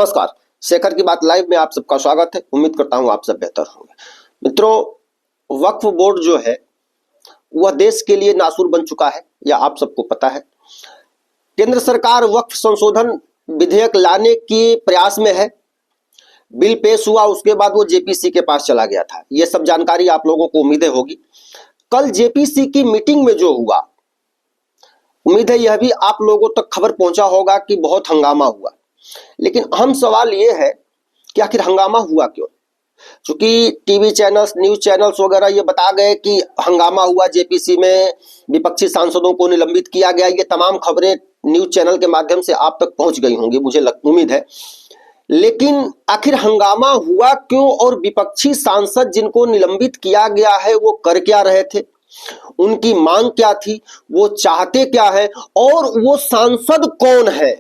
नमस्कार, शेखर की बात लाइव में आप सबका स्वागत है। उम्मीद करता हूं आप सब बेहतर होंगे। मित्रों, वक्फ बोर्ड जो है वह देश के लिए नासूर बन चुका है, यह आप सबको पता है। केंद्र सरकार वक्फ संशोधन विधेयक लाने के प्रयास में है। बिल पेश हुआ, उसके बाद वो जेपीसी के पास चला गया था। यह सब जानकारी आप लोगों को उम्मीदें होगी। कल जेपीसी की मीटिंग में जो हुआ, उम्मीद है यह भी आप लोगों तक खबर पहुंचा होगा कि बहुत हंगामा हुआ। लेकिन अहम सवाल यह है कि आखिर हंगामा हुआ क्यों? क्योंकि टीवी चैनल्स, न्यूज चैनल्स वगैरह ये बता गए कि हंगामा हुआ, जेपीसी में विपक्षी सांसदों को निलंबित किया गया। ये तमाम खबरें न्यूज चैनल के माध्यम से आप तक पहुंच गई होंगी, मुझे उम्मीद है। लेकिन आखिर हंगामा हुआ क्यों और विपक्षी सांसद जिनको निलंबित किया गया है वो कर क्या रहे थे, उनकी मांग क्या थी, वो चाहते क्या है, और वो सांसद कौन है?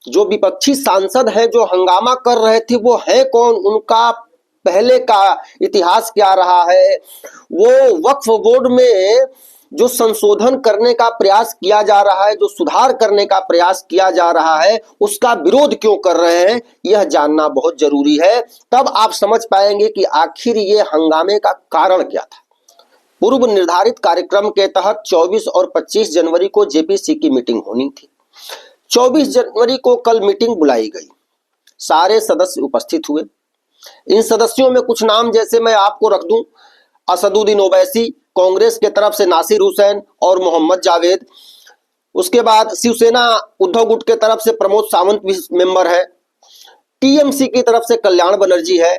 जो विपक्षी सांसद है जो हंगामा कर रहे थे वो है कौन, उनका पहले का इतिहास क्या रहा है, वो वक्फ बोर्ड में जो संशोधन करने का प्रयास किया जा रहा है, जो सुधार करने का प्रयास किया जा रहा है, उसका विरोध क्यों कर रहे हैं, यह जानना बहुत जरूरी है। तब आप समझ पाएंगे कि आखिर ये हंगामे का कारण क्या था। पूर्व निर्धारित कार्यक्रम के तहत 24 और 25 जनवरी को जेपीसी की मीटिंग होनी थी। 24 जनवरी को कल मीटिंग बुलाई गई, सारे सदस्य उपस्थित हुए। इन सदस्यों में कुछ नाम जैसे मैं आपको रख दूं: असदुद्दीन ओवैसी, कांग्रेस के तरफ से नासिर हुसैन और मोहम्मद जावेद। उसके बाद शिवसेना उद्धव गुट के तरफ से प्रमोद सावंत भी मेंबर है। टीएमसी की तरफ से कल्याण बनर्जी है।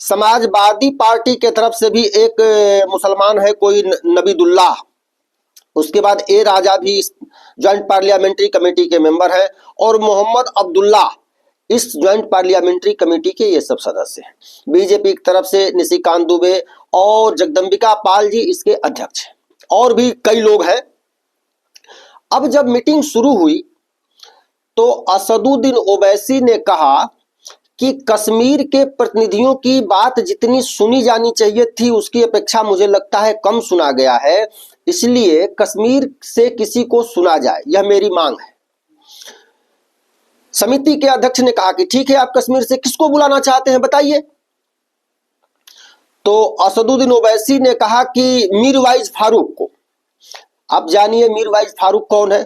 समाजवादी पार्टी के तरफ से भी एक मुसलमान है, कोई नबीदुल्लाह। उसके बाद ए राजा भी ज्वाइंट पार्लियामेंट्री कमेटी के मेंबर हैं, और मोहम्मद अब्दुल्ला इस ज्वाइंट पार्लियामेंट्री कमेटी के ये सब सदस्य हैं। बीजेपी की तरफ से निशिकांत दुबे और जगदंबिका पाल जी इसके अध्यक्ष हैं, और भी कई लोग हैं। अब जब मीटिंग शुरू हुई तो असदुद्दीन ओवैसी ने कहा कि कश्मीर के प्रतिनिधियों की बात जितनी सुनी जानी चाहिए थी उसकी अपेक्षा मुझे लगता है कम सुना गया है, इसलिए कश्मीर से किसी को सुना जाए, यह मेरी मांग है। समिति के अध्यक्ष ने कहा कि ठीक है, आप कश्मीर से किसको बुलाना चाहते हैं बताइए। तो असदुद्दीन ओवैसी ने कहा कि मीरवाइज फारूक को। आप जानिए मीरवाइज फारूक कौन है?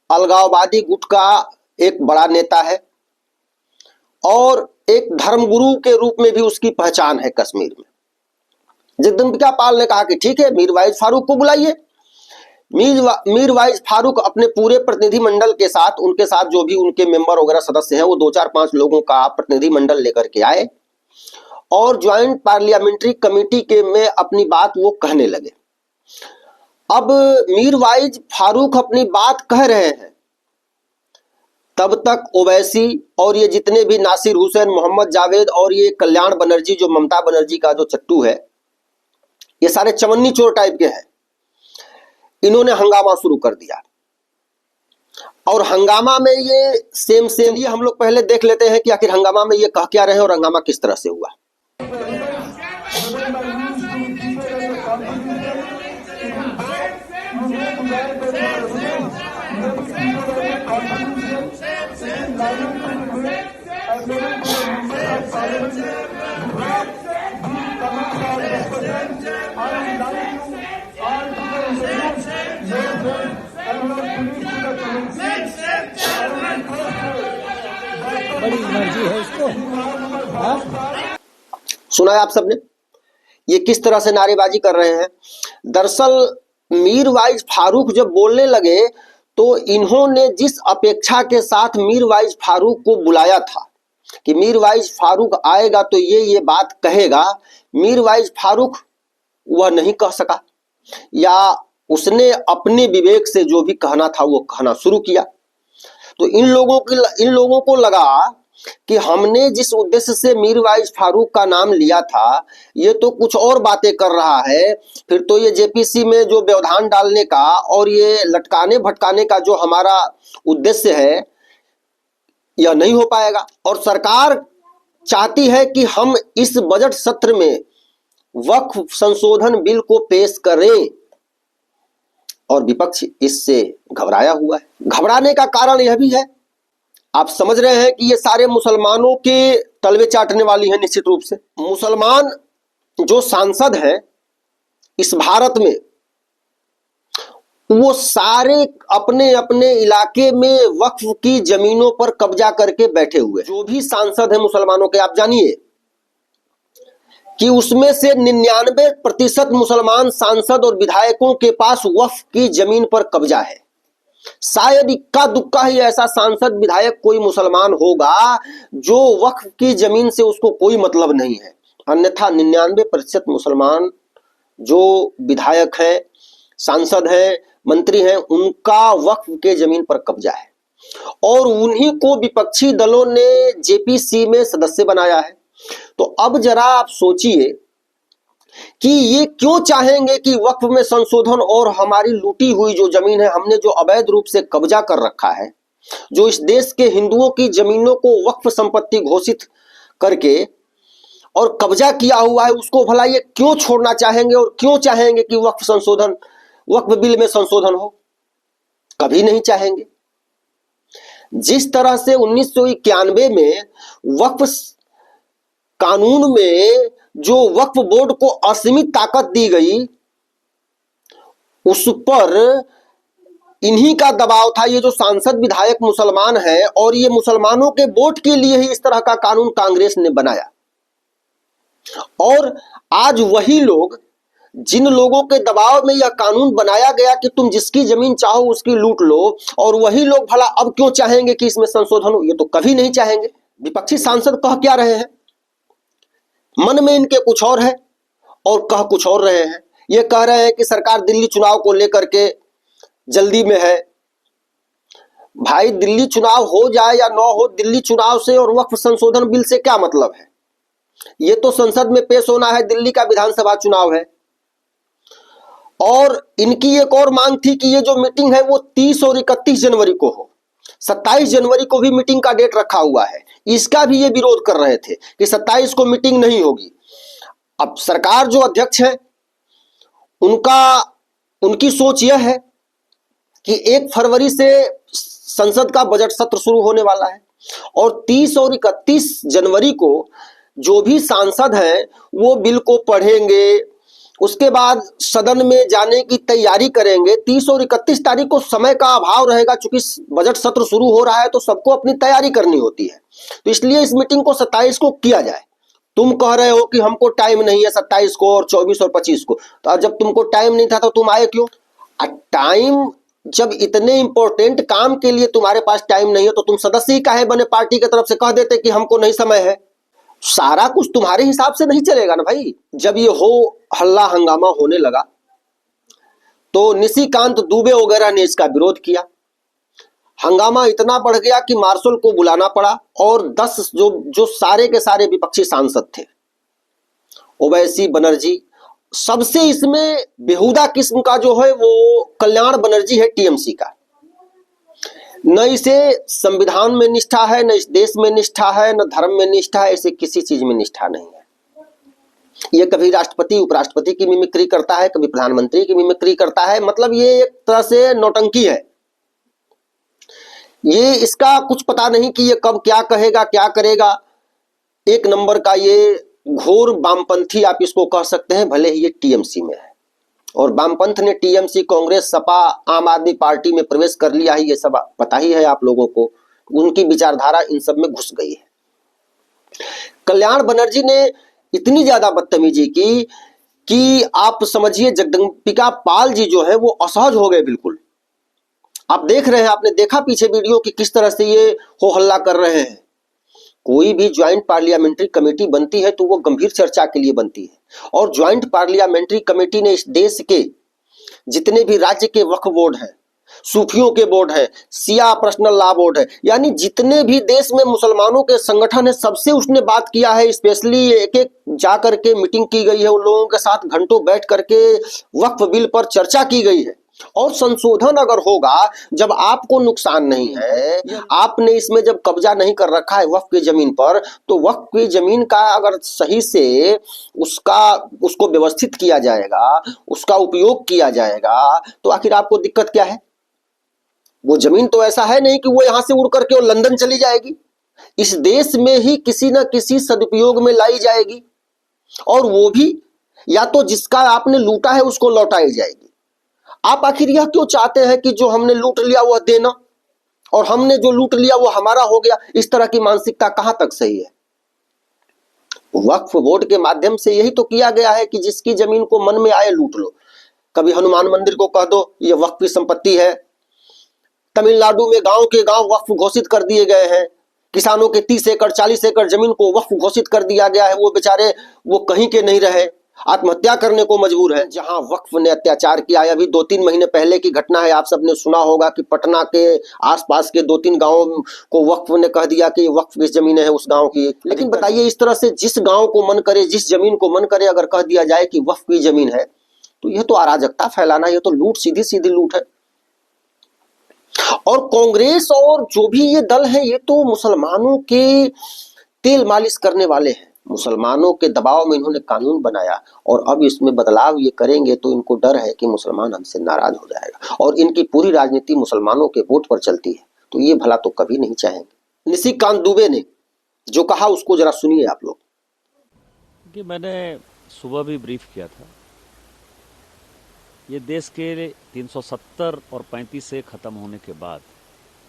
अलगाववादी गुट का एक बड़ा नेता है और एक धर्मगुरु के रूप में भी उसकी पहचान है कश्मीर में। जगदंबिका पाल ने कहा कि ठीक है, मीरवाइज फारूक को बुलाइए। मीरवाइज फारूक अपने पूरे प्रतिनिधि मंडल के साथ, उनके साथ जो भी उनके मेंबर वगैरह सदस्य हैं, वो 2-4-5 लोगों का प्रतिनिधि मंडल लेकर के आए और ज्वाइंट पार्लियामेंट्री कमेटी के में अपनी बात वो कहने लगे। अब मीरवाइज फारूक अपनी बात कह रहे हैं, तब तक ओवैसी और ये जितने भी नासिर हुसैन, मोहम्मद जावेद और ये कल्याण बनर्जी जो ममता बनर्जी का जो चट्टू है, ये सारे चवन्नी चोर टाइप के हैं। इन्होंने हंगामा शुरू कर दिया और हंगामा में ये सेम ये हम लोग पहले देख लेते हैं कि आखिर हंगामा में ये कह क्या रहे और हंगामा किस तरह से हुआ। बड़ी एनर्जी है इसको। सुना है आप सबने ये किस तरह से नारेबाजी कर रहे हैं। दरअसल मीरवाइज फारूक जब बोलने लगे तो इन्होंने जिस अपेक्षा के साथ मीरवाइज फारूक को बुलाया था कि मीरवाइज फारूक आएगा तो ये बात कहेगा, मीरवाइज फारूक वह नहीं कह सका, या उसने अपने विवेक से जो भी कहना था वो कहना शुरू किया। तो इन लोगों को लगा कि हमने जिस उद्देश्य से मीरवाइज फारूक का नाम लिया था ये तो कुछ और बातें कर रहा है, फिर तो ये जेपीसी में जो व्यवधान डालने का और ये लटकाने भटकाने का जो हमारा उद्देश्य है यह नहीं हो पाएगा। और सरकार चाहती है कि हम इस बजट सत्र में वक्फ संशोधन बिल को पेश करें, और विपक्ष इससे घबराया हुआ है। घबराने का कारण यह भी है आप समझ रहे हैं कि ये सारे मुसलमानों के तलवे चाटने वाली हैं निश्चित रूप से। मुसलमान जो सांसद हैं इस भारत में, वो सारे अपने अपने इलाके में वक्फ की जमीनों पर कब्जा करके बैठे हुए। जो भी सांसद हैं मुसलमानों के, आप जानिए कि उसमें से 99% मुसलमान सांसद और विधायकों के पास वक्फ की जमीन पर कब्जा है। शायद इक्का दुक्का ही ऐसा सांसद विधायक कोई मुसलमान होगा जो वक्फ की जमीन से उसको कोई मतलब नहीं है, अन्यथा 99% मुसलमान जो विधायक हैं, सांसद हैं, मंत्री हैं, उनका वक्फ के जमीन पर कब्जा है। और उन्हीं को विपक्षी दलों ने जेपीसी में सदस्य बनाया है। तो अब जरा आप सोचिए कि ये क्यों चाहेंगे कि वक्फ में संशोधन और हमारी लूटी हुई जो जमीन है, हमने जो अवैध रूप से कब्जा कर रखा है, जो इस देश के हिंदुओं की जमीनों को वक्फ संपत्ति घोषित करके और कब्जा किया हुआ है, उसको भला ये क्यों छोड़ना चाहेंगे और क्यों चाहेंगे कि वक्फ बिल में संशोधन हो? कभी नहीं चाहेंगे। जिस तरह से 1991 में वक्फ कानून में जो वक्फ बोर्ड को असीमित ताकत दी गई, उस पर इन्हीं का दबाव था। ये जो सांसद विधायक मुसलमान हैं और ये मुसलमानों के वोट के लिए ही इस तरह का कानून कांग्रेस ने बनाया। और आज वही लोग, जिन लोगों के दबाव में यह कानून बनाया गया कि तुम जिसकी जमीन चाहो उसकी लूट लो, और वही लोग भला अब क्यों चाहेंगे कि इसमें संशोधन हो? ये तो कभी नहीं चाहेंगे। विपक्षी सांसद कह क्या रहे हैं? मन में इनके कुछ और है और कह कुछ और रहे हैं। ये कह रहे हैं कि सरकार दिल्ली चुनाव को लेकर के जल्दी में है। भाई, दिल्ली चुनाव हो जाए या ना हो, दिल्ली चुनाव से और वक्फ संशोधन बिल से क्या मतलब है? ये तो संसद में पेश होना है, दिल्ली का विधानसभा चुनाव है। और इनकी एक और मांग थी कि ये जो मीटिंग है वो 30 और 31 जनवरी को हो। 27 जनवरी को भी मीटिंग का डेट रखा हुआ है। इसका भी ये विरोध कर रहे थे कि 27 को मीटिंग नहीं होगी। अब सरकार जो अध्यक्ष है उनकी सोच यह है कि 1 फरवरी से संसद का बजट सत्र शुरू होने वाला है और 30 और 31 जनवरी को जो भी सांसद हैं वो बिल को पढ़ेंगे, उसके बाद सदन में जाने की तैयारी करेंगे। 30 और 31 तारीख को समय का अभाव रहेगा, चूंकि बजट सत्र शुरू हो रहा है तो सबको अपनी तैयारी करनी होती है। तो इसलिए इस मीटिंग को 27 को किया जाए। तुम कह रहे हो कि हमको टाइम नहीं है 27 को और 24 और 25 को, तो जब तुमको टाइम नहीं था तो तुम आए क्यों? टाइम, जब इतने इंपॉर्टेंट काम के लिए तुम्हारे पास टाइम नहीं है तो तुम सदस्य ही काहे बने? पार्टी की तरफ से कह देते कि हमको नहीं समय है। सारा कुछ तुम्हारे हिसाब से नहीं चलेगा ना भाई। जब ये हल्ला हंगामा होने लगा तो निशिकांत दुबे वगैरह ने इसका विरोध किया। हंगामा इतना बढ़ गया कि मार्शल को बुलाना पड़ा और 10 जो सारे के सारे विपक्षी सांसद थे, ओवैसी, बनर्जी, सबसे इसमें बेहुदा किस्म का जो है वो कल्याण बनर्जी है, टीएमसी का। न इसे संविधान में निष्ठा है, न इस देश में निष्ठा है, न धर्म में निष्ठा है, इसे किसी चीज में निष्ठा नहीं है। ये कभी राष्ट्रपति उपराष्ट्रपति की मिमिक्री करता है, कभी प्रधानमंत्री की मिमिक्री करता है। मतलब ये एक तरह से नौटंकी है। ये इसका कुछ पता नहीं कि ये कब क्या कहेगा, क्या करेगा। एक नंबर का ये घोर वामपंथी आप इसको कह सकते हैं, भले ही ये टीएमसी में है। और वामपंथ ने टीएमसी, कांग्रेस, सपा, आम आदमी पार्टी में प्रवेश कर लिया है, ये सब पता ही है आप लोगों को। उनकी विचारधारा इन सब में घुस गई है। कल्याण बनर्जी ने इतनी ज्यादा बदतमीजी की कि आप समझिए जगदंबिका पाल जी जो है वो असहज हो गए बिल्कुल। आप देख रहे हैं, आपने देखा पीछे वीडियो कि किस तरह से ये हो हल्ला कर रहे हैं। कोई भी ज्वाइंट पार्लियामेंट्री कमेटी बनती है तो वो गंभीर चर्चा के लिए बनती है। और ज्वाइंट पार्लियामेंट्री कमेटी ने इस देश के जितने भी राज्य के वक्फ बोर्ड हैं, सूफियों के बोर्ड है, सिया पर्सनल लॉ बोर्ड है, यानी जितने भी देश में मुसलमानों के संगठन है, सबसे उसने बात किया है। स्पेशली एक एक जाकर के मीटिंग की गई है, उन लोगों के साथ घंटों बैठ करके वक्फ बिल पर चर्चा की गई है। और संशोधन अगर होगा, जब आपको नुकसान नहीं है, आपने इसमें जब कब्जा नहीं कर रखा है वक्फ की जमीन पर, तो वक्फ की जमीन का अगर सही से उसको व्यवस्थित किया जाएगा, उसका उपयोग किया जाएगा, तो आखिर आपको दिक्कत क्या है? वो जमीन तो ऐसा है नहीं कि वो यहां से उड़ करके और लंदन चली जाएगी। इस देश में ही किसी न किसी सदुपयोग में लाई जाएगी, और वो भी या तो जिसका आपने लूटा है उसको लौटाई जाएगी। आप आखिर यह क्यों चाहते हैं कि जो हमने लूट लिया वह देना, और हमने जो लूट लिया वो हमारा हो गया? इस तरह की मानसिकता कहां तक सही है? वक्फ बोर्ड के माध्यम से यही तो किया गया है कि जिसकी जमीन को मन में आए लूट लो। कभी हनुमान मंदिर को कह दो ये वक्फ की संपत्ति है। तमिलनाडु में गांव के गांव वक्फ घोषित कर दिए गए हैं। किसानों के 30 एकड़ 40 एकड़ जमीन को वक्फ घोषित कर दिया गया है। वो बेचारे वो कहीं के नहीं रहे, आत्महत्या करने को मजबूर है। जहां वक्फ ने अत्याचार किया है, अभी 2-3 महीने पहले की घटना है, आप सबने सुना होगा कि पटना के आसपास के 2-3 गांवों को वक्फ ने कह दिया कि वक्फ की जमीन है उस गांव की। लेकिन बताइए, इस तरह से जिस गांव को मन करे, जिस जमीन को मन करे अगर कह दिया जाए कि वक्फ की जमीन है, तो यह तो अराजकता फैलाना, यह तो लूट, सीधी सीधी लूट है। और कांग्रेस और जो भी ये दल है, ये तो मुसलमानों के तेल मालिश करने वाले हैं। मुसलमानों के दबाव में इन्होंने कानून बनाया, और अब इसमें बदलाव ये करेंगे तो इनको डर है कि मुसलमान हमसे नाराज हो जाएगा, और इनकी पूरी राजनीति मुसलमानों के वोट पर चलती है। तो ये भला तो कभी नहीं चाहेंगे। निशिकांत दुबे ने जो कहा उसको जरा सुनिए आप लोग। कि मैंने सुबह भी ब्रीफ किया था, ये देश के 370 और 35 से ख़त्म होने के बाद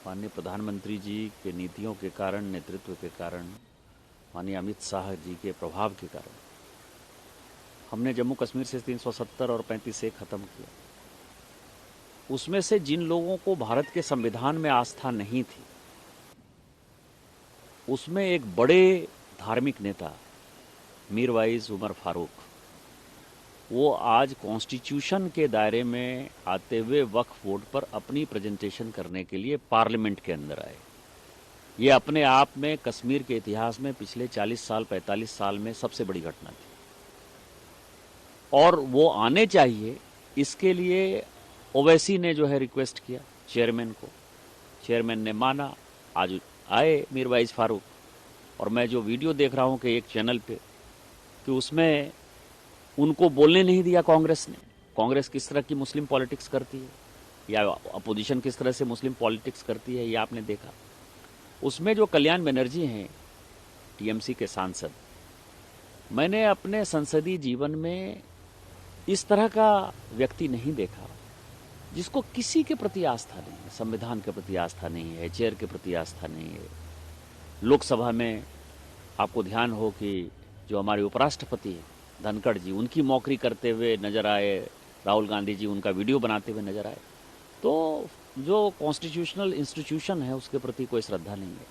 माननीय प्रधानमंत्री जी के नीतियों के कारण, नेतृत्व के कारण, माननीय अमित शाह जी के प्रभाव के कारण हमने जम्मू कश्मीर से 370 और 35 से ख़त्म किया। उसमें से जिन लोगों को भारत के संविधान में आस्था नहीं थी, उसमें एक बड़े धार्मिक नेता मीरवाइज उमर फारूक, वो आज कॉन्स्टिट्यूशन के दायरे में आते हुए वक्फ बोर्ड पर अपनी प्रेजेंटेशन करने के लिए पार्लियामेंट के अंदर आए। ये अपने आप में कश्मीर के इतिहास में पिछले 40 साल 45 साल में सबसे बड़ी घटना थी, और वो आने चाहिए। इसके लिए ओवैसी ने जो है रिक्वेस्ट किया चेयरमैन को, चेयरमैन ने माना, आज आए मीरवाइज फारूक। और मैं जो वीडियो देख रहा हूँ कि एक चैनल पे, कि उसमें उनको बोलने नहीं दिया कांग्रेस ने। कांग्रेस किस तरह की मुस्लिम पॉलिटिक्स करती है, या अपोजिशन किस तरह से मुस्लिम पॉलिटिक्स करती है, ये आपने देखा। उसमें जो कल्याण बनर्जी हैं, टीएमसी के सांसद, मैंने अपने संसदीय जीवन में इस तरह का व्यक्ति नहीं देखा जिसको किसी के प्रति आस्था नहीं है, संविधान के प्रति आस्था नहीं है, चेयर के प्रति आस्था नहीं है। लोकसभा में आपको ध्यान हो कि जो हमारे उपराष्ट्रपति हैं धनखड़ जी, उनकी मौकरी करते हुए नजर आए, राहुल गांधी जी उनका वीडियो बनाते हुए नजर आए। तो जो कॉन्स्टिट्यूशनल इंस्टीट्यूशन है उसके प्रति कोई श्रद्धा नहीं है।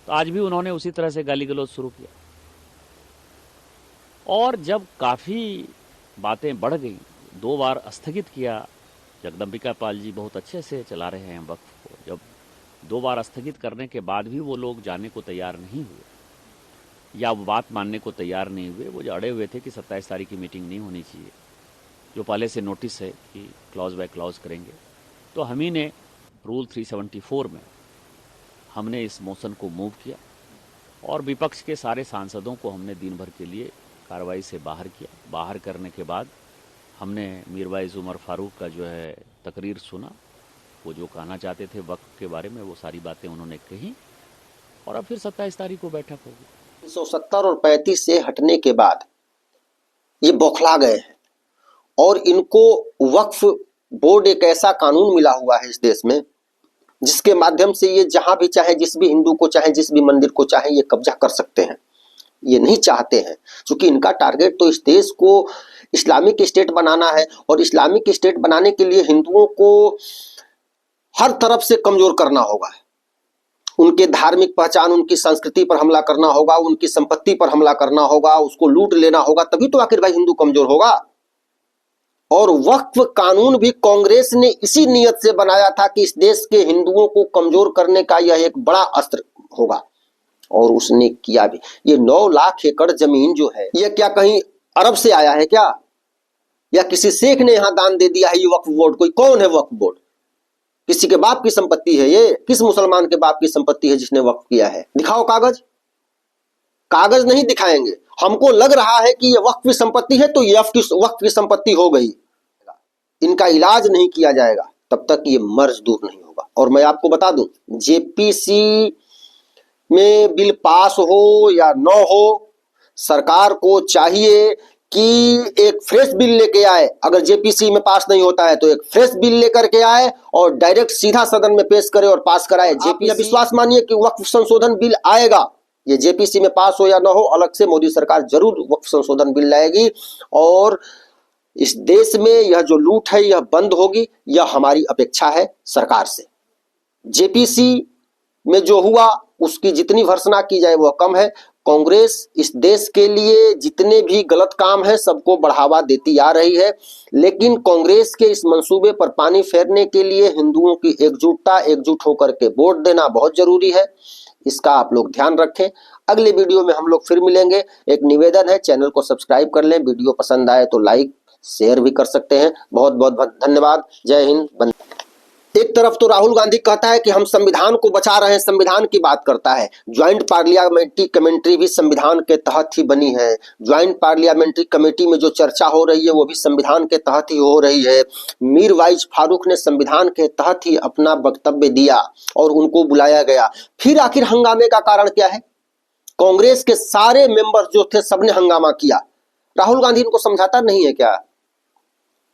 तो आज भी उन्होंने उसी तरह से गाली गलौज शुरू किया। और जब काफ़ी बातें बढ़ गई, 2 बार स्थगित किया। जगदम्बिका पाल जी बहुत अच्छे से चला रहे हैं वक्फ को। जब 2 बार स्थगित करने के बाद भी वो लोग जाने को तैयार नहीं हुए, या वो बात मानने को तैयार नहीं हुए, वो जो अड़े हुए थे कि 27 तारीख की मीटिंग नहीं होनी चाहिए, जो पहले से नोटिस है कि क्लॉज बाय क्लॉज करेंगे, तो हम ही ने रूल 374 में हमने इस मोशन को मूव किया, और विपक्ष के सारे सांसदों को हमने दिन भर के लिए कार्रवाई से बाहर किया। बाहर करने के बाद हमने मीरवाइज उमर फारूक का जो है तकरीर सुना। वो जो कहना चाहते थे वक्फ के बारे में, वो सारी बातें उन्होंने कही, और अब फिर 27 तारीख को बैठक होगी। 370 और 35 से हटने के बाद ये बौखला गए हैं, और इनको वक्फ बोर्ड एक ऐसा कानून मिला हुआ है इस देश में जिसके माध्यम से ये जहां भी चाहे, जिस भी हिंदू को चाहे, जिस भी मंदिर को चाहे, ये कब्जा कर सकते हैं। ये नहीं चाहते हैं, क्योंकि इनका टारगेट तो इस देश को इस्लामिक स्टेट बनाना है, और इस्लामिक स्टेट बनाने के लिए हिंदुओं को हर तरफ से कमजोर करना होगा। उनके धार्मिक पहचान, उनकी संस्कृति पर हमला करना होगा, उनकी संपत्ति पर हमला करना होगा, उसको लूट लेना होगा, तभी तो आखिर भाई हिंदू कमजोर होगा। और वक्फ कानून भी कांग्रेस ने इसी नियत से बनाया था कि इस देश के हिंदुओं को कमजोर करने का यह एक बड़ा अस्त्र होगा, और उसने किया भी। ये 9 लाख एकड़ जमीन जो है, ये क्या कहीं अरब से आया है क्या, या किसी शेख ने यहां दान दे दिया है ये वक्फ बोर्ड? कोई कौन है वक्फ बोर्ड? किसी के बाप की संपत्ति है ये? किस मुसलमान के बाप की संपत्ति है जिसने वक्फ किया है? दिखाओ कागज। कागज नहीं दिखाएंगे। हमको लग रहा है कि ये वक्फ की संपत्ति है, तो ये वक्फ की संपत्ति हो गई, इनका इलाज नहीं किया जाएगा, तब तक ये मर्ज दूर नहीं होगा। और मैं आपको बता दूं, जेपीसी में बिल पास हो या न हो, सरकार को चाहिए कि एक फ्रेश बिल लेके आए। अगर जेपीसी में पास नहीं होता है तो एक फ्रेश बिल लेकर के आए और डायरेक्ट सीधा सदन में पेश करे और पास कराए। जेपीसी विश्वास मानिए कि वक्फ संशोधन बिल आएगा, ये जेपीसी में पास हो या ना हो, अलग से मोदी सरकार जरूर वक्फ संशोधन बिल लाएगी और इस देश में यह जो लूट है यह बंद होगी। यह हमारी अपेक्षा है सरकार से। जेपीसी में जो हुआ उसकी जितनी भर्त्सना की जाए वह कम है। कांग्रेस इस देश के लिए जितने भी गलत काम है सबको बढ़ावा देती आ रही है, लेकिन कांग्रेस के इस मंसूबे पर पानी फेरने के लिए हिंदुओं की एकजुट होकर के वोट देना बहुत जरूरी है। इसका आप लोग ध्यान रखें। अगले वीडियो में हम लोग फिर मिलेंगे। एक निवेदन है, चैनल को सब्सक्राइब कर लें, वीडियो पसंद आए तो लाइक शेयर भी कर सकते हैं। बहुत बहुत धन्यवाद। जय हिंद। एक तरफ तो राहुल गांधी कहता है कि हम संविधान को बचा रहे हैं, संविधान की बात करता है। ज्वाइंट पार्लियामेंट्री कमेटी भी संविधान के तहत ही बनी है। ज्वाइंट पार्लियामेंट्री कमेटी में जो चर्चा हो रही है वो भी संविधान के तहत ही हो रही है। मीरवाइज फारूक ने संविधान के तहत ही अपना वक्तव्य दिया और उनको बुलाया गया। फिर आखिर हंगामे का कारण क्या है? कांग्रेस के सारे मेंबर जो थे सबने हंगामा किया। राहुल गांधी इनको समझाता नहीं है क्या?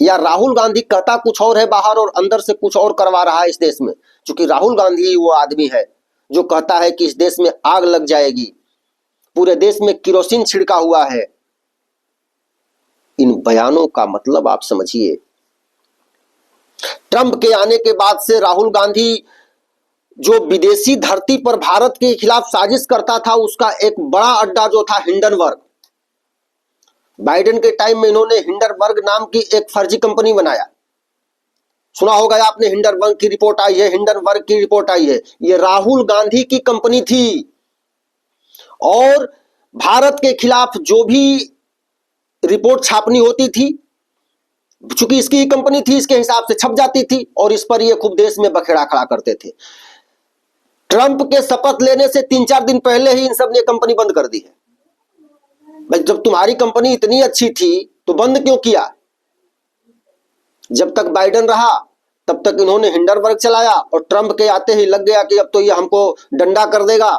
या राहुल गांधी कहता कुछ और है बाहर और अंदर से कुछ और करवा रहा है इस देश में? क्योंकि राहुल गांधी वो आदमी है जो कहता है कि इस देश में आग लग जाएगी, पूरे देश में किरोसिन छिड़का हुआ है। इन बयानों का मतलब आप समझिए। ट्रंप के आने के बाद से राहुल गांधी जो विदेशी धरती पर भारत के खिलाफ साजिश करता था उसका एक बड़ा अड्डा जो था हिंडनबर्ग। बाइडेन के टाइम में इन्होंने हिंडनबर्ग नाम की एक फर्जी कंपनी बनाया। सुना होगा आपने, हिंडनबर्ग की रिपोर्ट आई है, हिंडनबर्ग की रिपोर्ट आई है। ये राहुल गांधी की कंपनी थी और भारत के खिलाफ जो भी रिपोर्ट छापनी होती थी, चूंकि इसकी कंपनी थी, इसके हिसाब से छप जाती थी और इस पर ये खूब देश में बखेड़ा खड़ा करते थे। ट्रंप के शपथ लेने से 3-4 दिन पहले ही इन सब ने कंपनी बंद कर दी है। भाई जब तुम्हारी कंपनी इतनी अच्छी थी तो बंद क्यों किया? जब तक बाइडेन रहा तब तक इन्होंने हिंडनबर्ग चलाया और ट्रंप के आते ही लग गया कि अब तो ये हमको डंडा कर देगा,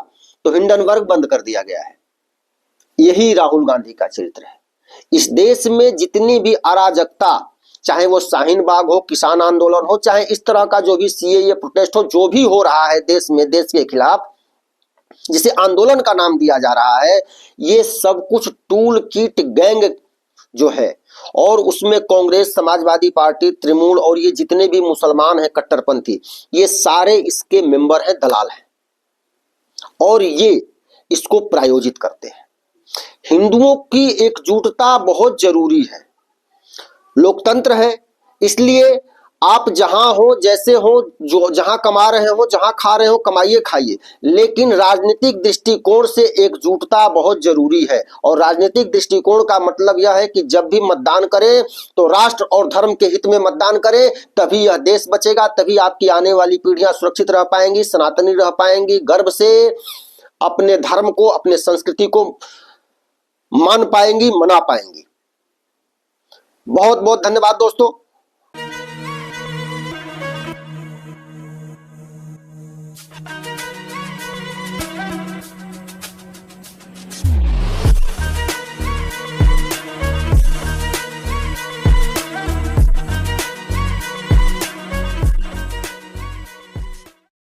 तो हिंडनबर्ग बंद कर दिया गया है। यही राहुल गांधी का चरित्र है। इस देश में जितनी भी अराजकता, चाहे वो शाहीन बाग हो, किसान आंदोलन हो, चाहे इस तरह का जो भी सीएए प्रोटेस्ट हो, जो भी हो रहा है देश में, देश के खिलाफ जिसे आंदोलन का नाम दिया जा रहा है, ये सब कुछ टूल किट गैंग जो है, और उसमें कांग्रेस, समाजवादी पार्टी, तृणमूल और ये जितने भी मुसलमान हैं कट्टरपंथी, ये सारे इसके मेंबर हैं, दलाल हैं और ये इसको प्रायोजित करते हैं। हिंदुओं की एकजुटता बहुत जरूरी है। लोकतंत्र है, इसलिए आप जहां हो, जैसे हो, जो जहां कमा रहे हो, जहां खा रहे हो, कमाइए खाइए, लेकिन राजनीतिक दृष्टिकोण से एकजुटता बहुत जरूरी है। और राजनीतिक दृष्टिकोण का मतलब यह है कि जब भी मतदान करें तो राष्ट्र और धर्म के हित में मतदान करें, तभी यह देश बचेगा, तभी आपकी आने वाली पीढ़ियां सुरक्षित रह पाएंगी, सनातनी रह पाएंगी, गर्व से अपने धर्म को, अपने संस्कृति को मान पाएंगी, मना पाएंगी। बहुत बहुत धन्यवाद दोस्तों।